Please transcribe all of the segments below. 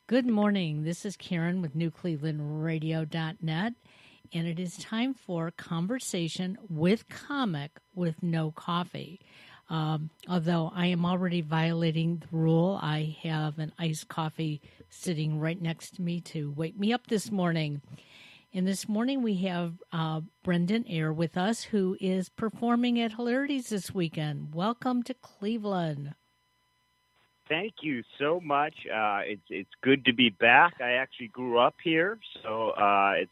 Good morning. This is Karen with NewClevelandRadio.net, and it is time for Conversation with Comic with No Coffee. Although I am already violating the rule, I have an iced coffee sitting right next to me to wake me up this morning. And this morning we have Brendan Eyre with us, who is performing at Hilarities this weekend. Welcome to Cleveland. Thank you so much. It's good to be back. I actually grew up here, so I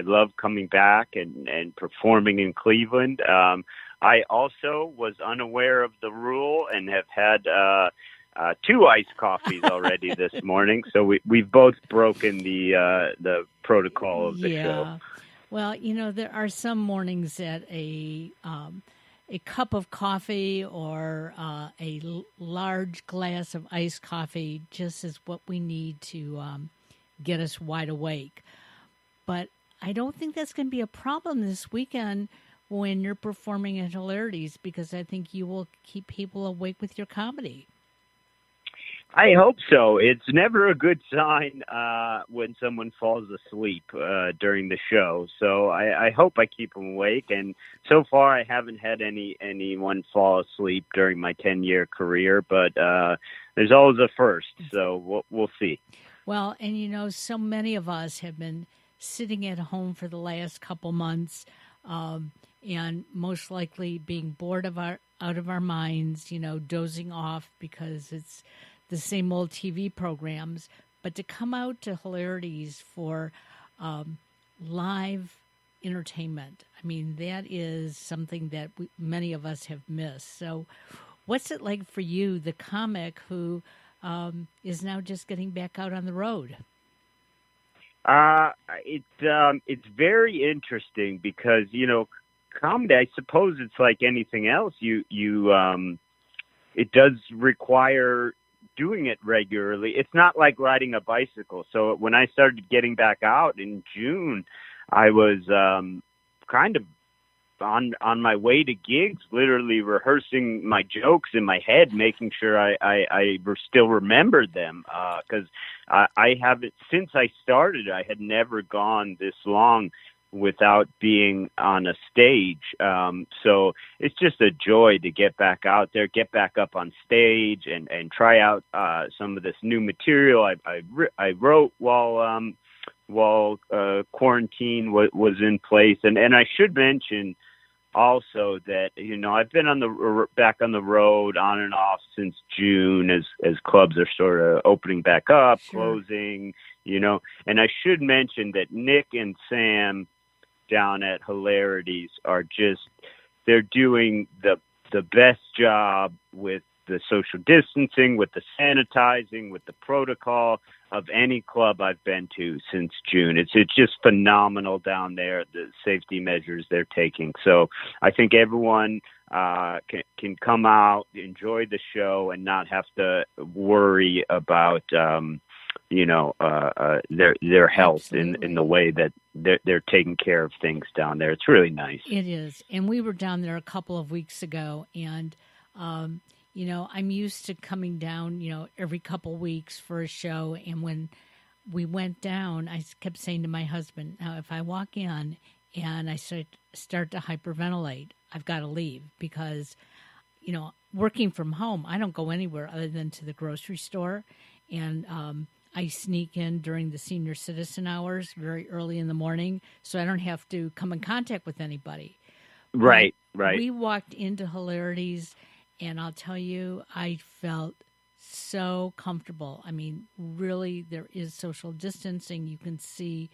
love coming back and performing in Cleveland. I also was unaware of the rule and have had two iced coffees already this morning. So we've both broken the protocol of the show. Well, there are some mornings that a cup of coffee or a large glass of iced coffee just is what we need to get us wide awake. But I don't think that's going to be a problem this weekend when you're performing at Hilarities, because I think you will keep people awake with your comedy. I hope so. It's never a good sign when someone falls asleep during the show. So I hope I keep them awake. And so far, I haven't had anyone fall asleep during my 10-year career. But there's always a first, so we'll see. Well, and so many of us have been sitting at home for the last couple months, and most likely being bored out of our minds. Dozing off because it's the same old TV programs, but to come out to Hilarities for live entertainment, I mean, that is something that many of us have missed. So what's it like for you, the comic who is now just getting back out on the road? It's very interesting because, comedy, I suppose it's like anything else. It does require doing it regularly. It's not like riding a bicycle. So when I started getting back out in June, I was kind of on my way to gigs, literally rehearsing my jokes in my head, making sure I still remembered them. Because I haven't, since I started, I had never gone this long without being on a stage. So it's just a joy to get back out there, get back up on stage and try out some of this new material I wrote while quarantine was in place. And I should mention also that, I've been back on the road on and off since June as clubs are sort of opening back up, closing, and I should mention that Nick and Sam down at Hilarities they're doing the best job with the social distancing, with the sanitizing, with the protocol of any club I've been to since June. It's just phenomenal down there, the safety measures they're taking. So I think everyone can come out, enjoy the show, and not have to worry about their health in the way that they're taking care of things down there. It's really nice. It is. And we were down there a couple of weeks ago, and I'm used to coming down, every couple weeks for a show. And when we went down, I kept saying to my husband, now, if I walk in and I start to hyperventilate, I've got to leave because, working from home, I don't go anywhere other than to the grocery store. And I sneak in during the senior citizen hours very early in the morning so I don't have to come in contact with anybody. Right. We walked into Hilarities, and I'll tell you, I felt so comfortable. I mean, really, there is social distancing. You can see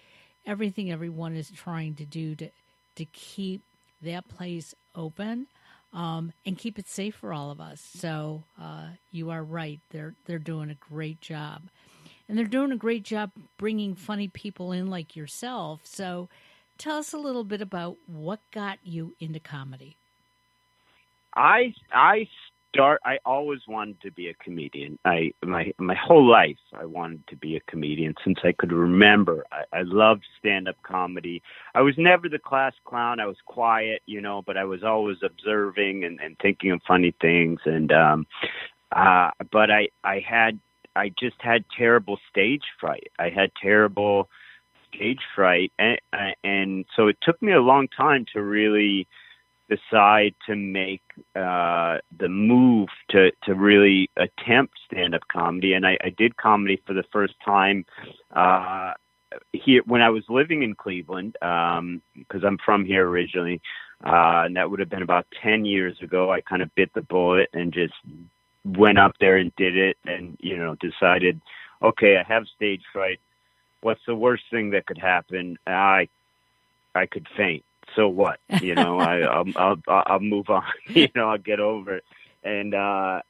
everything everyone is trying to do to keep that place open and keep it safe for all of us. So you are right. They're doing a great job. And they're doing a great job bringing funny people in like yourself. So tell us a little bit about what got you into comedy. I always wanted to be a comedian. My whole life I wanted to be a comedian since I could remember. I loved stand-up comedy. I was never the class clown. I was quiet, but I was always observing and thinking of funny things. And but I had I just had terrible stage fright. I had terrible stage fright, and so it took me a long time to really decide to make the move to really attempt stand-up comedy. And I did comedy for the first time here when I was living in Cleveland, because I'm from here originally, and that would have been about 10 years ago. I kind of bit the bullet and just went up there and did it, and decided, okay, I have stage fright. What's the worst thing that could happen? I could faint. So what? I'll move on. I'll get over it. And I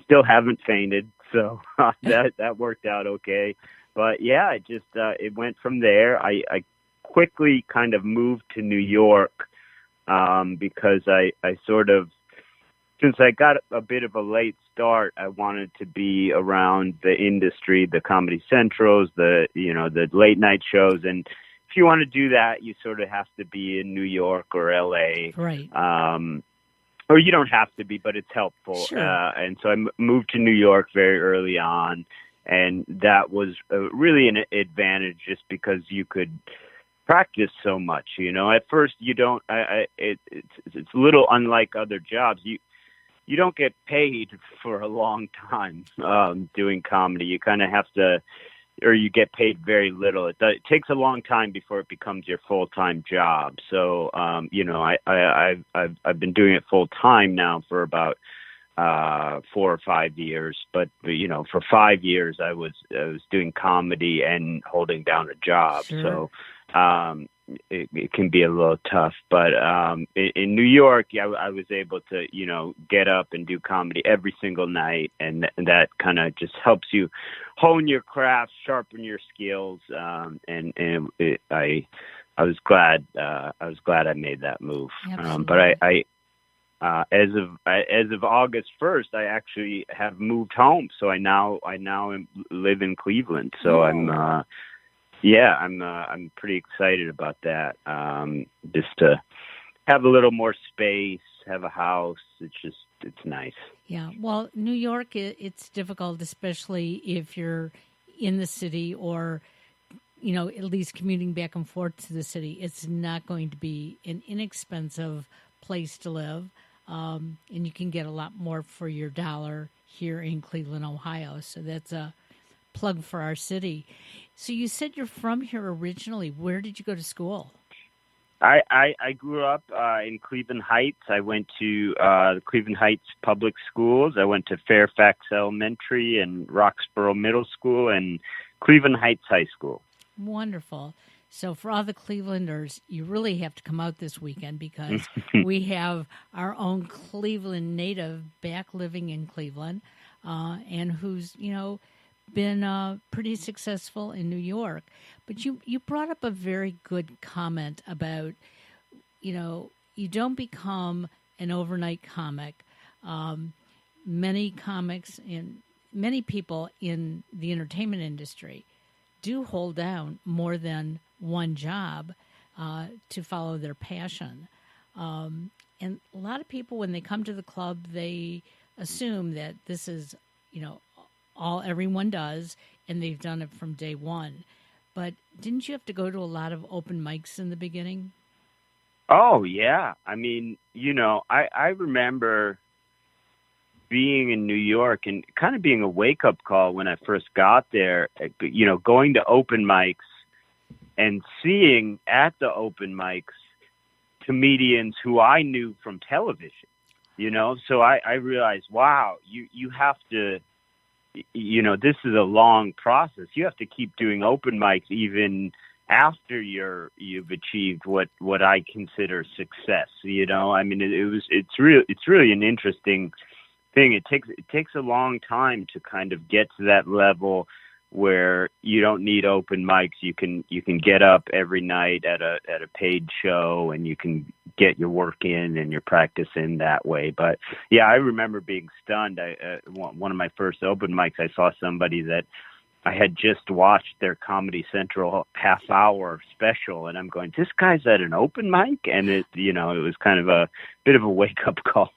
still haven't fainted, so that worked out okay. But yeah, it went from there. I quickly kind of moved to New York because I sort of, since I got a bit of a late start, I wanted to be around the industry, the Comedy Centrals, the late night shows. And if you want to do that, you sort of have to be in New York or LA. Right. Or you don't have to be, but it's helpful. Sure. And so I moved to New York very early on. And that was really an advantage just because you could practice so much. At first you don't, it's a little unlike other jobs. You don't get paid for a long time doing comedy. You kind of have to, or you get paid very little. It takes a long time before it becomes your full-time job. So, I've been doing it full-time now for about 4 or 5 years. But for 5 years, I was doing comedy and holding down a job. Sure. So it can be a little tough. But in New York, I was able to get up and do comedy every single night, and that kind of just helps you hone your craft, sharpen your skills. I was glad I made that move. But I as of August 1st, I actually have moved home. So I now live in Cleveland. So I'm pretty excited about that. Just to have a little more space, have a house. It's nice. Yeah. Well, New York, it's difficult, especially if you're in the city or, at least commuting back and forth to the city. It's not going to be an inexpensive place to live. And you can get a lot more for your dollar here in Cleveland, Ohio. So that's a plug for our city. So you said you're from here originally. Where did you go to school? I grew up in Cleveland Heights. I went to the Cleveland Heights Public Schools. I went to Fairfax Elementary and Roxborough Middle School and Cleveland Heights High School. Wonderful. So for all the Clevelanders, you really have to come out this weekend because we have our own Cleveland native back living in Cleveland and who's, been pretty successful in New York. But you brought up a very good comment about, you don't become an overnight comic. Many comics and many people in the entertainment industry do hold down more than one job to follow their passion. And a lot of people, when they come to the club, they assume that this is, all everyone does, and they've done it from day one. But didn't you have to go to a lot of open mics in the beginning? Oh, yeah. I mean, I remember being in New York and kind of being a wake-up call when I first got there, going to open mics and seeing at the open mics comedians who I knew from television, So I realized, wow, you have to, this is a long process. You have to keep doing open mics even after you've achieved what I consider success. I mean, it's really an interesting thing. It takes a long time to kind of get to that level where you don't need open mics. You can get up every night at a paid show and you can get your work in and your practice in that way. But yeah, I remember being stunned. One of my first open mics, I saw somebody that I had just watched their Comedy Central half-hour special, and I'm going, this guy's at an open mic? And it was kind of a bit of a wake-up call.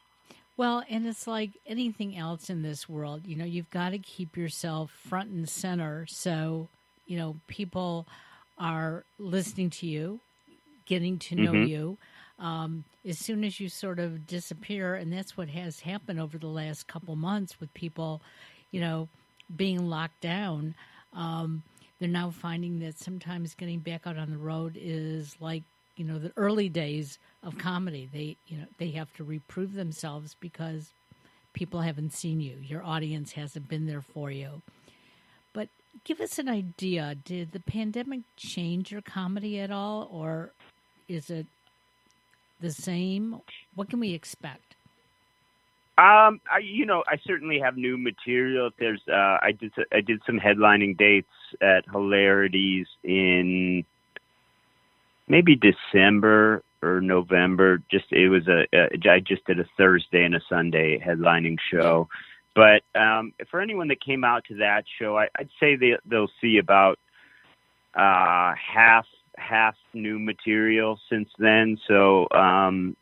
Well, and it's like anything else in this world, you've got to keep yourself front and center. So, people are listening to you, getting to know Hmm. you. As soon as you sort of disappear, and that's what has happened over the last couple months with people, you know, being locked down. Um, they're now finding that sometimes getting back out on the road is like, the early days of comedy. They have to reprove themselves because people haven't seen you. Your audience hasn't been there for you. But give us an idea. Did the pandemic change your comedy at all, or is it the same? What can we expect? I certainly have new material. If there's, I did some headlining dates at Hilarities in maybe December or November. I just did a Thursday and a Sunday headlining show. But for anyone that came out to that show, I'd say they'll see about half new material since then. So I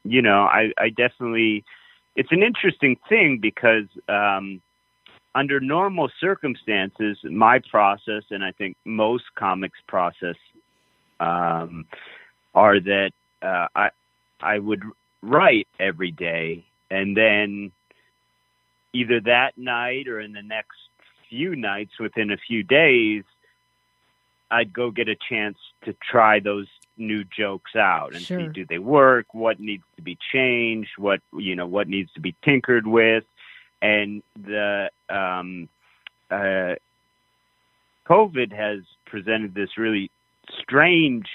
definitely. It's an interesting thing because under normal circumstances, my process, and I think most comics' process, are that I would write every day, and then either that night or in the next few nights within a few days, I'd go get a chance to try those new jokes out and Sure. see, do they work? What needs to be changed? What needs to be tinkered with? And the COVID has presented this really strange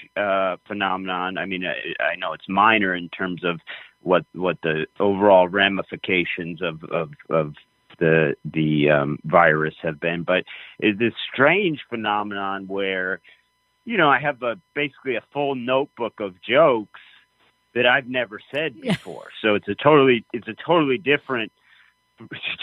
phenomenon. I mean, I know it's minor in terms of what the overall ramifications of the virus have been, but is this strange phenomenon where, I have basically a full notebook of jokes that I've never said before. So it's a totally different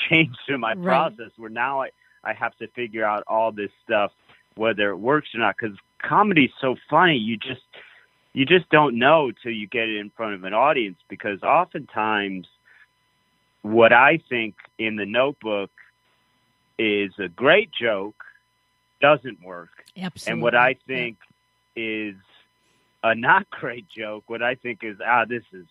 change to my process where now I have to figure out all this stuff, whether it works or not, because comedy's so funny. You just don't know till you get it in front of an audience, because oftentimes what I think in the notebook is a great joke doesn't work. Absolutely. And what I think is a not great joke, what I think is, this is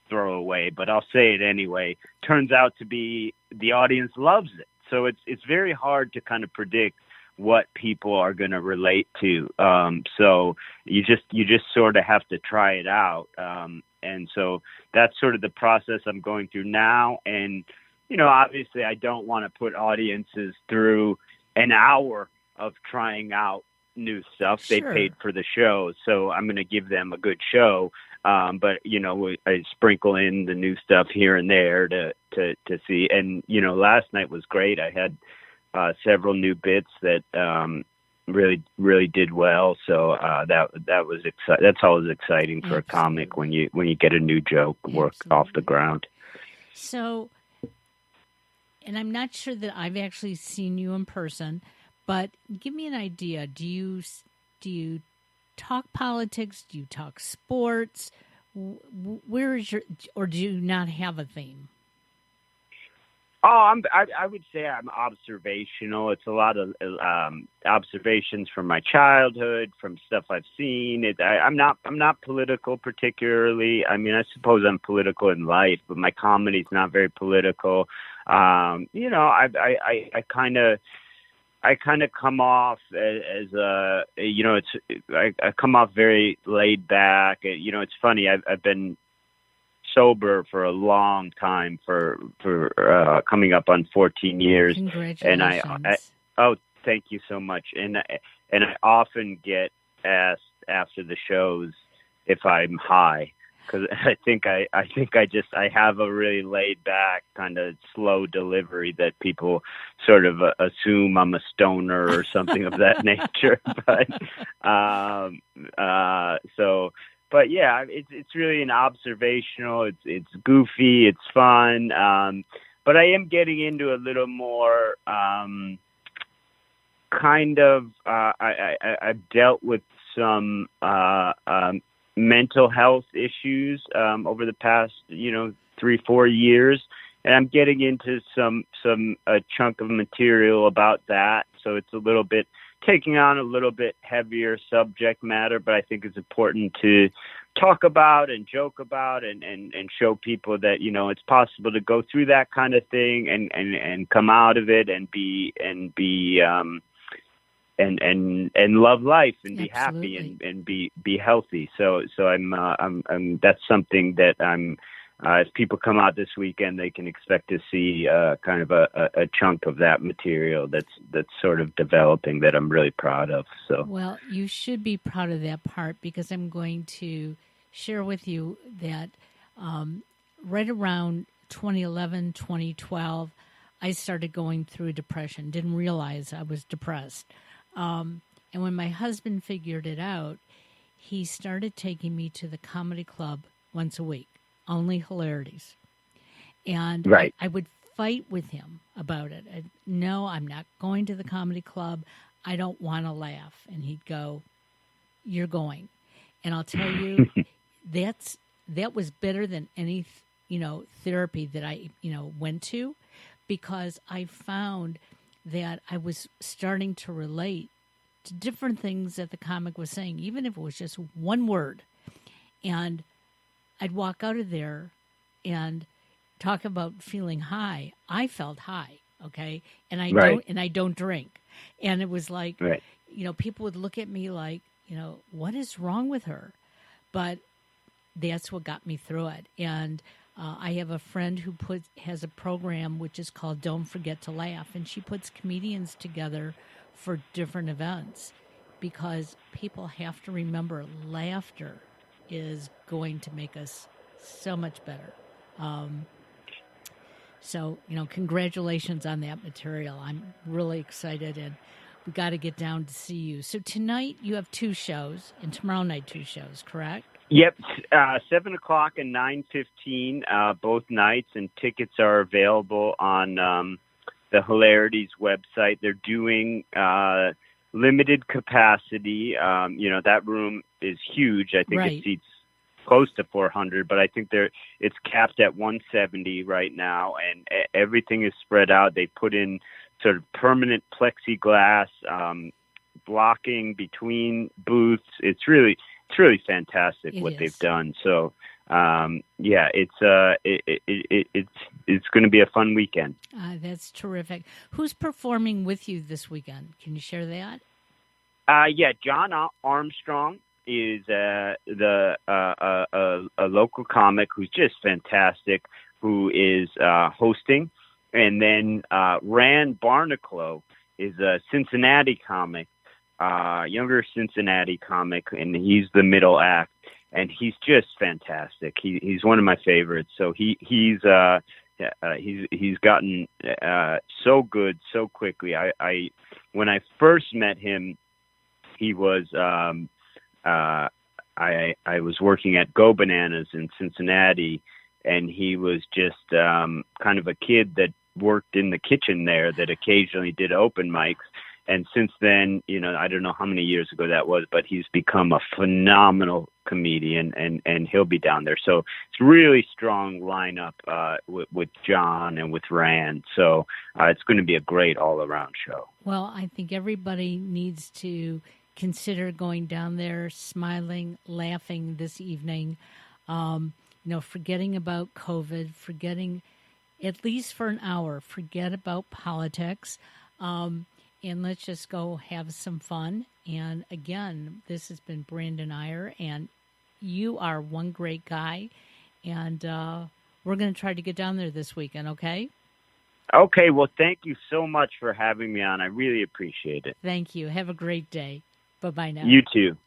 throwaway, but I'll say it anyway, turns out to be the audience loves it. So it's very hard to kind of predict what people are going to relate to. So you just sort of have to try it out. And so that's sort of the process I'm going through now. And, obviously I don't want to put audiences through an hour of trying out new stuff. Sure. They paid for the show, so I'm going to give them a good show. But I sprinkle in the new stuff here and there to see. And last night was great. I had several new bits that really did well. So that was that's always exciting for a comic when you get a new joke work off the ground. So, and I'm not sure that I've actually seen you in person, but give me an idea. Do you talk politics? Do you talk sports? Where is or do you not have a theme? Oh, I would say I'm observational. It's a lot of observations from my childhood, from stuff I've seen. I'm not political particularly. I mean, I suppose I'm political in life, but my comedy's not very political. I kind of come off as I come off very laid back. It's funny. I've been sober for a long time, for coming up on 14 years. Congratulations. And thank you so much. And I often get asked after the shows if I'm high, because I think I have a really laid back kind of slow delivery that people sort of assume I'm a stoner or something of that nature. But yeah, it's really an observational. It's goofy. It's fun. But I am getting into a little more kind of. I've dealt with some mental health issues over the past 3-4 years, I'm getting into a chunk of material about that. So it's a little bit taking on a little bit heavier subject matter, but I think it's important to talk about and joke about and show people that, it's possible to go through that kind of thing and come out of it and love life and be Absolutely. happy and be healthy. So I'm that's something that I'm if people come out this weekend, they can expect to see kind of a chunk of that material that's sort of developing that I'm really proud of. So, well, you should be proud of that part, because I'm going to share with you that right around 2011, 2012, I started going through depression. Didn't realize I was depressed. And when my husband figured it out, he started taking me to the comedy club once a week. Only hilarities. And right. I would fight with him about it. No, I'm not going to the comedy club. I don't want to laugh. And he'd go, you're going. And I'll tell you, that was better than any, therapy that I, went to, because I found that I was starting to relate to different things that the comic was saying, even if it was just one word. And I'd walk out of there and talk about feeling high. I felt high, okay? And I don't drink. And it was like, right. People would look at me like, what is wrong with her? But that's what got me through it. And I have a friend who has a program which is called Don't Forget to Laugh, and she puts comedians together for different events, because people have to remember laughter is going to make us so much better. So, congratulations on that material. I'm really excited, and we got to get down to see you. So tonight you have 2 shows, and tomorrow night 2 shows, correct? Yep, 7:00 and 9:15, both nights, and tickets are available on the Hilarities website. They're doing limited capacity. That room is huge. I think right. It seats close to 400, but I think it's capped at 170 right now, and everything is spread out. They put in sort of permanent plexiglass blocking between booths. It's really fantastic what they've done. So, it's going to be a fun weekend. That's terrific. Who's performing with you this weekend? Can you share that? John Armstrong is a local comic who's just fantastic, who is hosting, and then Rand Barnacle is a Cincinnati comic, younger Cincinnati comic, and he's the middle act, and he's just fantastic. He's one of my favorites. So he's gotten so good so quickly. I when I first met him, he was I was working at Go Bananas in Cincinnati, and he was just kind of a kid that worked in the kitchen there that occasionally did open mics. And since then, I don't know how many years ago that was, but he's become a phenomenal comedian, and he'll be down there. So it's really strong lineup with John and with Rand. So it's going to be a great all-around show. Well, I think everybody needs to consider going down there, smiling, laughing this evening, forgetting about COVID, forgetting, at least for an hour, forget about politics. And let's just go have some fun. And again, this has been Brandon Eyre, and you are one great guy. And we're going to try to get down there this weekend, okay? Okay, well, thank you so much for having me on. I really appreciate it. Thank you. Have a great day. Bye-bye now. You too.